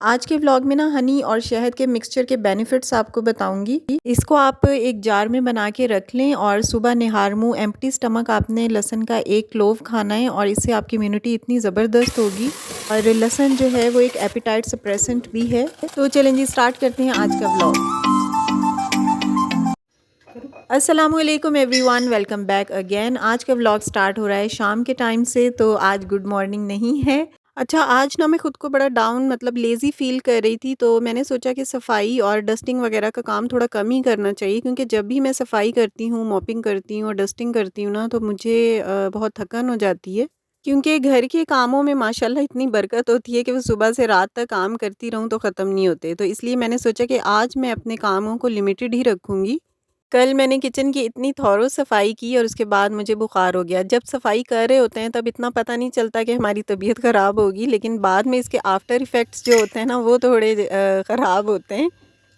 आज के व्लॉग में ना हनी और शहद के मिक्सचर के बेनिफिट्स आपको बताऊंगी। इसको आप एक जार में बना के रख लें और सुबह निहार मुंह एम्प्टी स्टमक आपने लहसुन का एक क्लोव खाना है और इससे आपकी इम्यूनिटी इतनी ज़बरदस्त होगी। और लहसुन जो है वो एक एपिटाइट सप्रेसेंट भी है। तो चलें जी स्टार्ट करते हैं आज का व्लॉग। अस्सलामुअलैकुम एवरीवन, वेलकम बैक अगेन। आज का व्लॉग स्टार्ट हो रहा है शाम के टाइम से, तो आज गुड मॉर्निंग नहीं है। अच्छा, आज ना मैं खुद को बड़ा डाउन मतलब लेज़ी फ़ील कर रही थी, तो मैंने सोचा कि सफाई और डस्टिंग वगैरह का काम थोड़ा कम ही करना चाहिए, क्योंकि जब भी मैं सफाई करती हूँ, मॉपिंग करती हूँ और डस्टिंग करती हूँ ना, तो मुझे बहुत थकान हो जाती है। क्योंकि घर के कामों में माशाल्लाह इतनी बरकत होती है कि वो सुबह से रात तक काम करती रहूँ तो ख़त्म नहीं होते। तो इसलिए मैंने सोचा कि आज मैं अपने कामों को लिमिटेड ही रखूँगी। कल मैंने किचन की इतनी थॉरो सफाई की और उसके बाद मुझे बुखार हो गया। जब सफाई कर रहे होते हैं तब इतना पता नहीं चलता कि हमारी तबीयत ख़राब होगी, लेकिन बाद में इसके आफ्टर इफ़ेक्ट्स जो होते हैं ना वो थोड़े ख़राब होते हैं।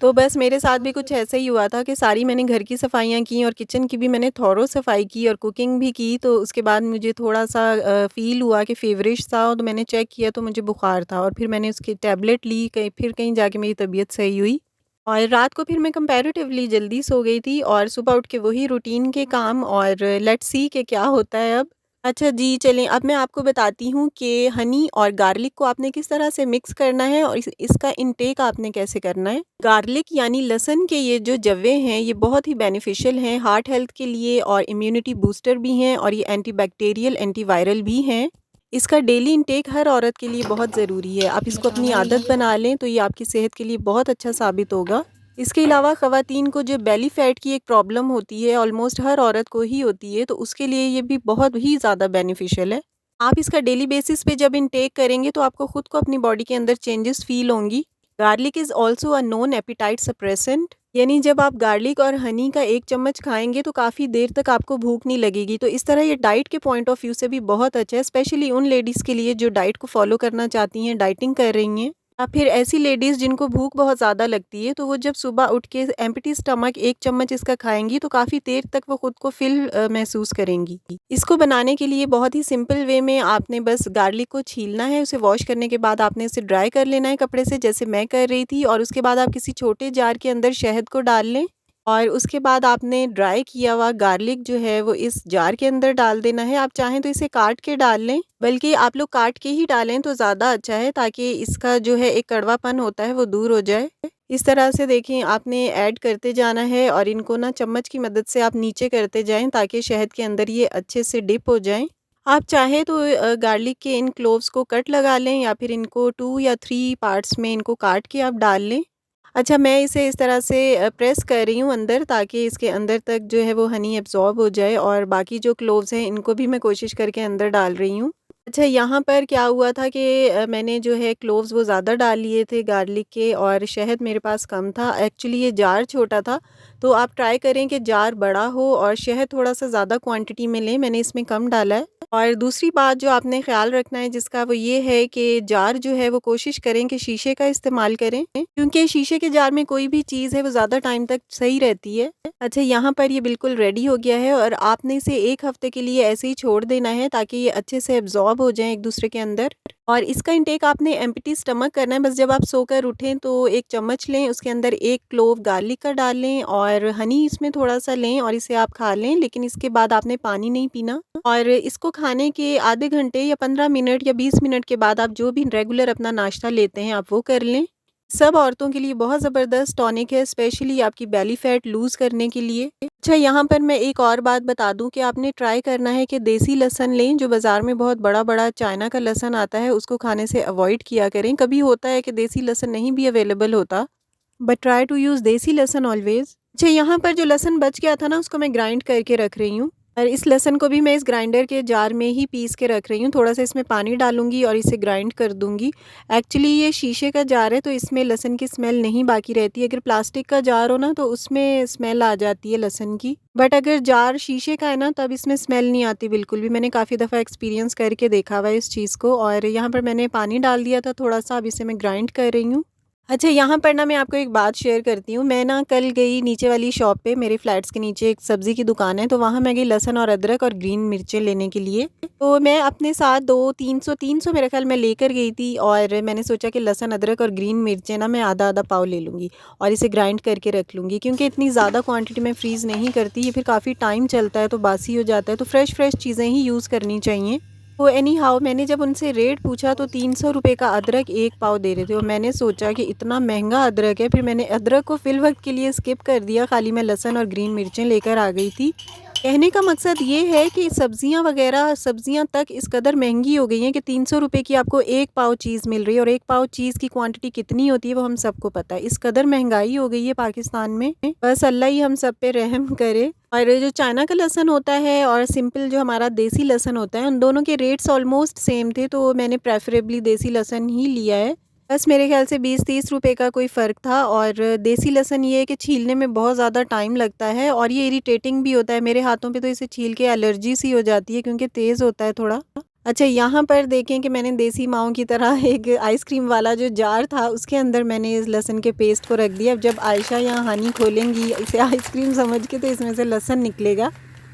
तो बस मेरे साथ भी कुछ ऐसा ही हुआ था कि सारी मैंने घर की सफाइयाँ की और किचन की भी मैंने थॉरो सफाई की और कुकिंग भी की। तो उसके बाद मुझे थोड़ा-सा फ़ील हुआ कि फ़ीवरिश था, तो मैंने चेक किया तो मुझे बुखार था और फिर मैंने उसकी टैबलेट ली, फिर कहीं जाके मेरी तबीयत सही हुई। और रात को फिर मैं कंपैरेटिवली जल्दी सो गई थी और सुबह उठ के वही रूटीन के काम और लेट्स सी कि क्या होता है अब। अच्छा जी, चलें अब मैं आपको बताती हूँ कि हनी और गार्लिक को आपने किस तरह से मिक्स करना है और इसका इंटेक आपने कैसे करना है। गार्लिक यानी लहसुन के ये जो जव्वे हैं ये बहुत ही बेनिफिशियल हैं हार्ट हेल्थ के लिए और इम्यूनिटी बूस्टर भी हैं और ये एंटीबैक्टीरियल एंटीवायरल भी हैं। इसका डेली इंटेक हर औरत के लिए बहुत ज़रूरी है। आप इसको अपनी आदत बना लें तो ये आपकी सेहत के लिए बहुत अच्छा साबित होगा। इसके अलावा ख़वातीन को जो बेली फैट की एक प्रॉब्लम होती है, ऑलमोस्ट हर औरत को ही होती है, तो उसके लिए ये भी बहुत ही ज़्यादा बेनिफिशियल है। आप इसका डेली बेसिस पे जब इनटेक करेंगे तो आपको खुद को अपनी बॉडी के अंदर चेंजेस फ़ील होंगी। Garlic is also a non appetite suppressant, यानी जब आप गार्लिक और हनी का 1 चम्मच खाएँगे तो काफ़ी देर तक आपको भूख नहीं लगेगी। तो इस तरह ये डाइट के पॉइंट ऑफ व्यू से भी बहुत अच्छा है, स्पेशली उन लेडीज़ के लिए जो डाइट को फ़ॉलो करना चाहती हैं, डाइटिंग कर रही हैं। या फिर ऐसी लेडीज़ जिनको भूख बहुत ज़्यादा लगती है, तो वो जब सुबह उठ के एम्प्टी स्टमक 1 चम्मच इसका खाएँगी तो काफ़ी देर तक वो खुद को फ़िल महसूस करेंगी। इसको बनाने के लिए बहुत ही सिंपल वे में आपने बस गार्लिक को छीलना है, उसे वॉश करने के बाद आपने उसे ड्राई कर लेना है कपड़े से, जैसे मैं कर रही थी, और उसके बाद आप किसी छोटे जार के अंदर शहद को डाल लें और उसके बाद आपने ड्राई किया हुआ गार्लिक जो है वो इस जार के अंदर डाल देना है। आप चाहें तो इसे काट के डाल लें, बल्कि आप लोग काट के ही डालें तो ज़्यादा अच्छा है, ताकि इसका जो है एक कड़वापन होता है वो दूर हो जाए। इस तरह से देखें आपने ऐड करते जाना है और इनको ना चम्मच की मदद से आप नीचे करते जाएं ताकि शहद के अंदर ये अच्छे से डिप हो जाएं। आप चाहें तो गार्लिक के इन क्लोव्स को कट लगा लें या फिर इनको 2 या 3 पार्ट्स में इनको काट के आप डाल लें। अच्छा, मैं इसे इस तरह से प्रेस कर रही हूँ अंदर, ताकि इसके अंदर तक जो है वो हनी एब्ज़ॉर्ब हो जाए, और बाकी जो क्लोव्स हैं इनको भी मैं कोशिश करके अंदर डाल रही हूँ। अच्छा, यहाँ पर क्या हुआ था कि मैंने जो है क्लोव्स वो ज़्यादा डाल लिए थे गार्लिक के और शहद मेरे पास कम था। एक्चुअली ये जार छोटा था, तो आप ट्राई करें कि जार बड़ा हो और शहद थोड़ा-सा ज़्यादा क्वांटिटी में लें, मैंने इसमें कम डाला है। और दूसरी बात जो आपने ख़्याल रखना है जिसका, वो ये है कि जार जो है वो कोशिश करें कि शीशे का इस्तेमाल करें, क्योंकि शीशे के जार में कोई भी चीज़ है वो ज़्यादा टाइम तक सही रहती है। अच्छा, यहाँ पर ये बिल्कुल रेडी हो गया है और आपने इसे 1 हफ़्ते के लिए ऐसे ही छोड़ देना है ताकि ये अच्छे से एब्ज़ॉर्ब हो जाएँ एक-दूसरे के अंदर। और इसका इंटेक आपने एम्प्टी स्टमक करना है। बस जब आप सोकर उठें तो 1 चम्मच लें, उसके अंदर 1 क्लोव गार्लिक का डाल लें और हनी इसमें थोड़ा-सा लें और इसे आप खा लें, लेकिन इसके बाद आपने पानी नहीं पीना। और इसको खाने के आधे घंटे या 15 मिनट या 20 मिनट के बाद आप जो भी रेगुलर अपना नाश्ता लेते हैं आप वो कर लें। सब औरतों के लिए बहुत ज़बरदस्त टॉनिक है, स्पेशली आपकी बेली फैट लूज़ करने के लिए। अच्छा, यहाँ पर मैं एक और बात बता दूँ कि आपने ट्राई करना है कि देसी लहसुन लें। जो बाज़ार में बहुत बड़ा-बड़ा चाइना का लहसुन आता है उसको खाने से अवॉइड किया करें। कभी होता है कि देसी लहसुन नहीं भी अवेलेबल होता, बट ट्राई टू यूज़ देसी लहसुन ऑलवेज़। अच्छा, यहाँ पर जो लहसुन बच गया था ना उसको मैं ग्राइंड करके रख रही हूँ और इस लहसुन को भी मैं इस ग्राइंडर के जार में ही पीस के रख रही हूँ। थोड़ा-सा इसमें पानी डालूँगी और इसे ग्राइंड कर दूँगी। एक्चुअली ये शीशे का जार है तो इसमें लहसुन की स्मेल नहीं बाकी रहती। अगर प्लास्टिक का जार हो ना तो उसमें स्मेल आ जाती है लहसुन की। बट अगर जार शीशे का है ना तब इसमें स्मेल नहीं आती बिल्कुल भी। मैंने काफ़ी दफ़ा एक्सपीरियंस करके देखा हुआ है इस चीज़ को। और यहाँ पर मैंने पानी डाल दिया था थोड़ा-सा, अब इसे मैं ग्राइंड कर रही हूँ। अच्छा, यहाँ पर ना मैं आपको एक बात शेयर करती हूँ। मैं ना कल गई नीचे वाली शॉप पे, मेरे फ्लैट्स के नीचे एक सब्ज़ी की दुकान है, तो वहाँ मैं गई लहसुन और अदरक और ग्रीन मिर्चें लेने के लिए। तो मैं अपने साथ 2 300 मेरे ख़्याल मैं लेकर गई थी और मैंने सोचा कि लहसुन, अदरक और ग्रीन मिर्चें ना मैं आधा-आधा पाव ले लूँगी और इसे ग्राइंड करके रख लूँगी, क्योंकि इतनी ज़्यादा क्वांटिटी में फ्रीज़ नहीं करती, ये फिर काफ़ी टाइम चलता है तो बासी हो जाता है, तो फ्रेश-फ्रेश चीज़ें ही यूज़ करनी चाहिए। तो एनी हाउ मैंने जब उनसे रेट पूछा तो ₹300 का अदरक 1 पाव दे रहे थे और मैंने सोचा कि इतना महँगा अदरक है, फिर मैंने अदरक को फ़िल वक़्त के लिए स्किप कर दिया, खाली मैं लहसुन और ग्रीन मिर्चें लेकर आ गई थी। कहने का मकसद ये है कि सब्जियाँ वग़ैरह सब्जियाँ तक इस कदर महँगी हो गई हैं कि ₹300 की आपको 1 पाव चीज़ मिल रही है और 1 पाव चीज़ की क्वांटिटी कितनी होती है वो हम सबको पता है। इस कदर महँगाई हो गई है पाकिस्तान में, बस अल्लाह ही हम सब पे रहम करे। और जो चाइना का लहसुन होता है और सिंपल जो हमारा देसी लहसुन होता है, उन दोनों के रेट्स ऑलमोस्ट सेम थे, तो मैंने प्रेफ़रेबली देसी लहसुन ही लिया है। बस मेरे ख़्याल से 20-30 रुपए का कोई फ़र्क था और देसी लहसुन ये है कि छीलने में बहुत ज़्यादा टाइम लगता है और ये इरिटेटिंग भी होता है। मेरे हाथों पे तो इसे छील के एलर्जी सी हो जाती है क्योंकि तेज़ होता है थोड़ा। अच्छा, यहाँ पर देखें कि मैंने देसी माँओं की तरह एक आइसक्रीम वाला जो जार था उसके अंदर मैंने इस लहसुन के पेस्ट को रख दिया। अब जब आयशा या हानी खोलेंगी इसे आइसक्रीम समझ के तो इसमें से लहसुन निकलेगा।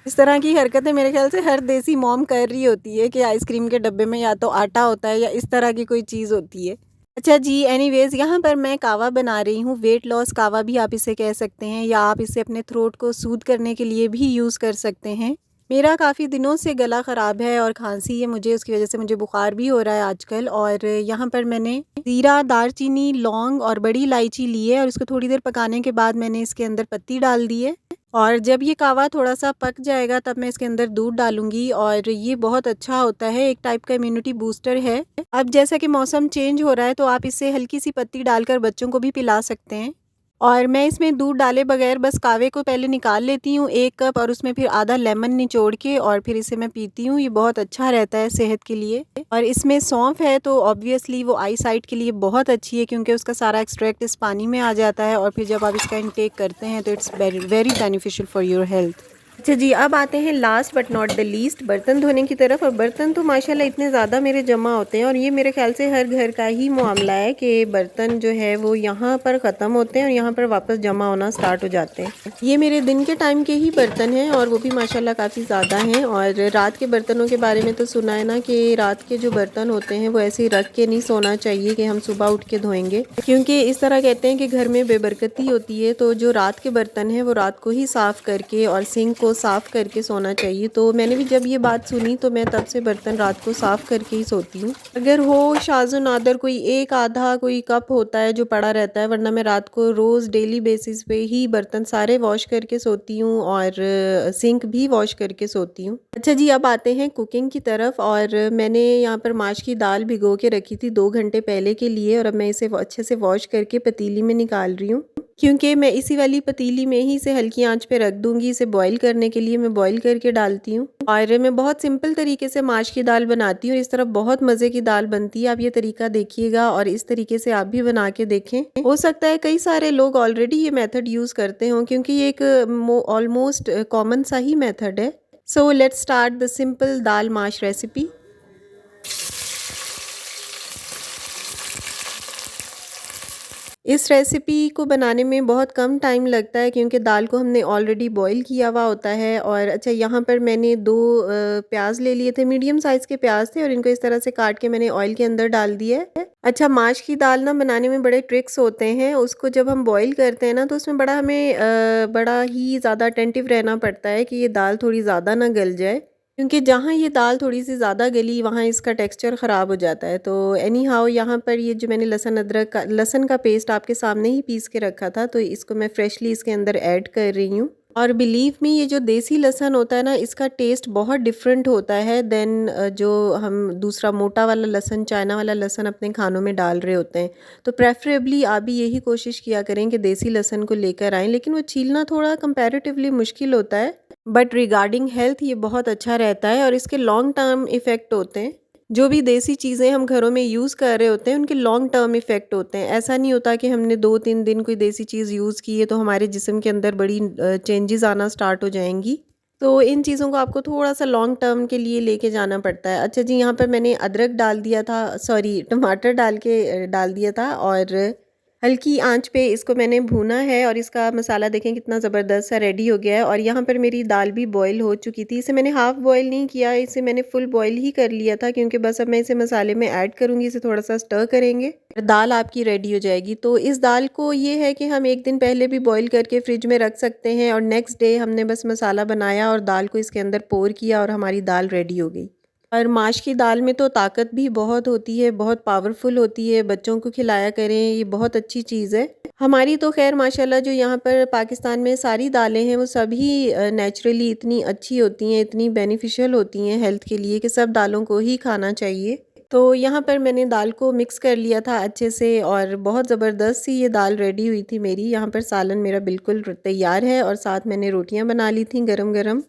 इस तरह की हरकतें मेरे ख़्याल से हर देसी मॉम कर रही होती है कि आइसक्रीम के डब्बे में या तो आटा होता है या इस तरह की कोई चीज़ होती है। अच्छा जी, एनीवेज़ यहाँ पर मैं कहवा बना रही हूँ, वेट लॉस कहवा भी आप इसे कह सकते हैं या आप इसे अपने थ्रोट को सूद करने के लिए भी यूज़ कर सकते हैं। मेरा काफ़ी दिनों से गला ख़राब है और खांसी है मुझे, उसकी वजह से मुझे बुखार भी हो रहा है आजकल और यहाँ पर मैंने ज़ीरा, दालचीनी, लौंग और बड़ी इलायची ली है और इसको थोड़ी देर पकाने के बाद मैंने इसके अंदर पत्ती डाल दी है और जब ये कहवा थोड़ा-सा पक जाएगा तब मैं इसके अंदर दूध डालूँगी और ये बहुत अच्छा होता है, एक टाइप का इम्यूनिटी बूस्टर है। अब जैसा कि मौसम चेंज हो रहा है तो आप इसे हल्की-सी पत्ती डालकर बच्चों को भी पिला सकते हैं। और मैं इसमें दूध डाले बगैर बस कहवे को पहले निकाल लेती हूँ 1 कप और उसमें फिर आधा लेमन निचोड़ के और फिर इसे मैं पीती हूँ। ये बहुत अच्छा रहता है सेहत के लिए और इसमें सौंफ है तो ऑब्वियसली वो आई साइट के लिए बहुत अच्छी है क्योंकि उसका सारा एक्सट्रैक्ट इस पानी में आ जाता है और फिर जब आप इसका इंटेक करते हैं तो it's very very beneficial for your health. अच्छा जी, अब आते हैं last but not the least बर्तन धोने की तरफ। और बर्तन तो माशाल्लाह इतने ज़्यादा मेरे जमा होते हैं और ये मेरे ख्याल से हर घर का ही मामला है कि बर्तन जो है वो यहाँ पर ख़त्म होते हैं और यहाँ पर वापस जमा होना स्टार्ट हो जाते हैं। ये मेरे दिन के टाइम के ही बर्तन हैं और वो भी माशाल्लाह काफ़ी ज़्यादा हैं। और रात के बर्तनों के बारे में तो सुना है ना कि रात के जो बर्तन होते हैं वो ऐसे ही रख के नहीं सोना चाहिए कि हम सुबह उठ के धोएंगे, क्योंकि इस तरह कहते हैं कि घर में बेबरकती होती है। तो जो रात के बर्तन हैं वो रात को ही साफ़ करके और सिंक को साफ़ करके सोना चाहिए। तो मैंने भी जब ये बात सुनी तो मैं तब से बर्तन रात को साफ़ करके ही सोती हूँ। अगर हो शाज़ो नादर कोई एक आधा कोई कप होता है जो पड़ा रहता है, वरना मैं रात को रोज़ डेली बेसिस पे ही बर्तन सारे वॉश करके सोती हूँ और सिंक भी वॉश करके सोती हूँ। अच्छा जी, अब आते हैं कुकिंग की तरफ। और मैंने यहाँ पर माश की दाल भिगो के रखी थी 2 घंटे पहले के लिए और अब मैं इसे अच्छे से वॉश करके पतीली में निकाल रही हूँ, क्योंकि मैं इसी वाली पतीली में ही इसे हल्की आंच पे रख दूंगी। इसे बॉईल करने के लिए मैं बॉईल करके डालती हूँ और मैं बहुत सिंपल तरीके से माश की दाल बनाती हूँ। इस तरह बहुत मज़े की दाल बनती है। आप ये तरीका देखिएगा और इस तरीके से आप भी बना के देखें। हो सकता है कई सारे लोग ऑलरेडी ये मेथड यूज़ करते हों, क्योंकि ये एक ऑलमोस्ट कॉमन सा ही मेथड है। So let's start the simple dal mash recipe. इस रेसिपी को बनाने में बहुत कम टाइम लगता है क्योंकि दाल को हमने ऑलरेडी बॉईल किया हुआ होता है। और अच्छा, यहाँ पर मैंने 2 प्याज ले लिए थे, मीडियम साइज़ के प्याज थे और इनको इस तरह से काट के मैंने ऑयल के अंदर डाल दिया है। अच्छा, माश की दाल ना बनाने में बड़े ट्रिक्स होते हैं। उसको जब हम बॉईल करते हैं ना तो उसमें बड़ा ही ज़्यादा अटेंटिव रहना पड़ता है कि ये दाल थोड़ी ज़्यादा ना गल जाए, क्योंकि जहाँ ये दाल थोड़ी-सी ज़्यादा गली वहाँ इसका टेक्सचर ख़राब हो जाता है। तो एनी हाउ यहाँ पर ये जो मैंने लहसुन का पेस्ट आपके सामने ही पीस के रखा था, तो इसको मैं फ्रेशली इसके अंदर ऐड कर रही हूँ। और बिलीव मी, ये जो देसी लहसुन होता है ना, इसका टेस्ट बहुत डिफरेंट होता है देन जो हम दूसरा मोटा वाला लहसुन, चाइना वाला लहसुन अपने खानों में डाल रहे होते हैं। तो प्रेफरेबली आप भी यही कोशिश किया करें कि देसी लहसुन को लेकर आएँ, लेकिन वो छीलना थोड़ा कंपैरेटिवली मुश्किल होता है, बट रिगार्डिंग हेल्थ ये बहुत अच्छा रहता है और इसके लॉन्ग टर्म इफ़ेक्ट होते हैं। जो भी देसी चीज़ें हम घरों में यूज़ कर रहे होते हैं उनके लॉन्ग टर्म इफ़ेक्ट होते हैं। ऐसा नहीं होता कि हमने 2-3 दिन कोई देसी चीज़ यूज़ की है तो हमारे जिस्म के अंदर बड़ी चेंजेस आना स्टार्ट हो जाएँगी। तो इन चीज़ों को आपको थोड़ा-सा लॉन्ग टर्म के लिए लेके जाना पड़ता है। अच्छा जी, यहाँ पर मैंने अदरक डाल दिया था, सॉरी टमाटर डाल दिया था और हल्की आंच पे इसको मैंने भूना है और इसका मसाला देखें कितना ज़बरदस्त सा रेडी हो गया है। और यहाँ पर मेरी दाल भी बॉईल हो चुकी थी। इसे मैंने हाफ़ बॉईल नहीं किया, इसे मैंने फुल बॉईल ही कर लिया था, क्योंकि बस अब मैं इसे मसाले में ऐड करूँगी, इसे थोड़ा-सा स्टर करेंगे, दाल आपकी रेडी हो जाएगी। तो इस दाल को ये है कि हम 1 दिन पहले भी बॉईल करके फ्रिज में रख सकते हैं और नेक्स्ट डे हमने बस मसाला बनाया और दाल को इसके अंदर पोर किया और हमारी दाल रेडी हो गई। और माश की दाल में तो ताकत भी बहुत होती है, बहुत पावरफुल होती है, बच्चों को खिलाया करें, ये बहुत अच्छी चीज़ है। हमारी तो ख़ैर माशाल्लाह जो यहाँ पर पाकिस्तान में सारी दालें हैं वो सभी नेचुरली इतनी अच्छी होती हैं, इतनी बेनिफिशियल होती हैं हेल्थ के लिए कि सब दालों को ही खाना चाहिए। तो यहाँ पर मैंने दाल को मिक्स कर लिया था अच्छे से और बहुत ज़बरदस्त सी ये दाल रेडी हुई थी मेरी। यहाँ पर सालन मेरा बिल्कुल तैयार है और साथ मैंने रोटियाँ बना ली थी गरम-गरम।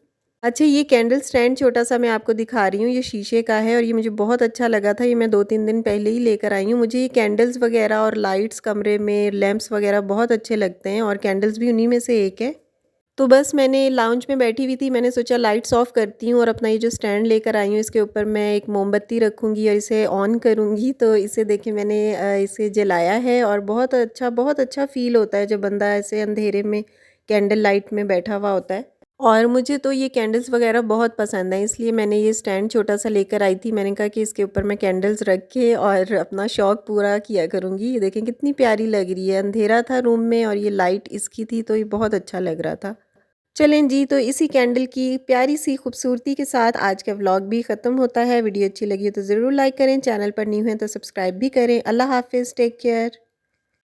अच्छा, ये कैंडल स्टैंड छोटा-सा मैं आपको दिखा रही हूँ, ये शीशे का है और ये मुझे बहुत अच्छा लगा था। ये मैं 2-3 दिन पहले ही लेकर आई हूँ। मुझे ये कैंडल्स वगैरह और लाइट्स कमरे में, लैंप्स वगैरह बहुत अच्छे लगते हैं और कैंडल्स भी उन्हीं में से एक है। तो बस मैंने लाउंज में बैठी हुई थी, मैंने सोचा लाइट्स ऑफ करती हूँ और अपना ये जो स्टैंड लेकर आई हूँ, इसके ऊपर मैं एक मोमबत्ती रखूँगी और इसे ऑन करूँगी। तो इसे देखिए मैंने इसे जलाया है और बहुत अच्छा फ़ील होता है जब बंदा ऐसे अंधेरे में कैंडल लाइट में बैठा हुआ होता है। और मुझे तो ये कैंडल्स वगैरह बहुत पसंद है, इसलिए मैंने ये स्टैंड छोटा-सा लेकर आई थी। मैंने कहा कि इसके ऊपर मैं कैंडल्स रख के और अपना शौक पूरा किया करूँगी। ये देखें कितनी प्यारी लग रही है, अंधेरा था रूम में और ये लाइट इसकी थी तो ये बहुत अच्छा लग रहा था। चलें जी, तो इसी कैंडल की प्यारी सी खूबसूरती के साथ आज का व्लॉग भी ख़त्म होता है। वीडियो अच्छी लगी हो तो ज़रूर लाइक करें, चैनल पर न्यू हैं तो सब्सक्राइब भी करें। अल्लाह हाफ़िज़, टेक केयर।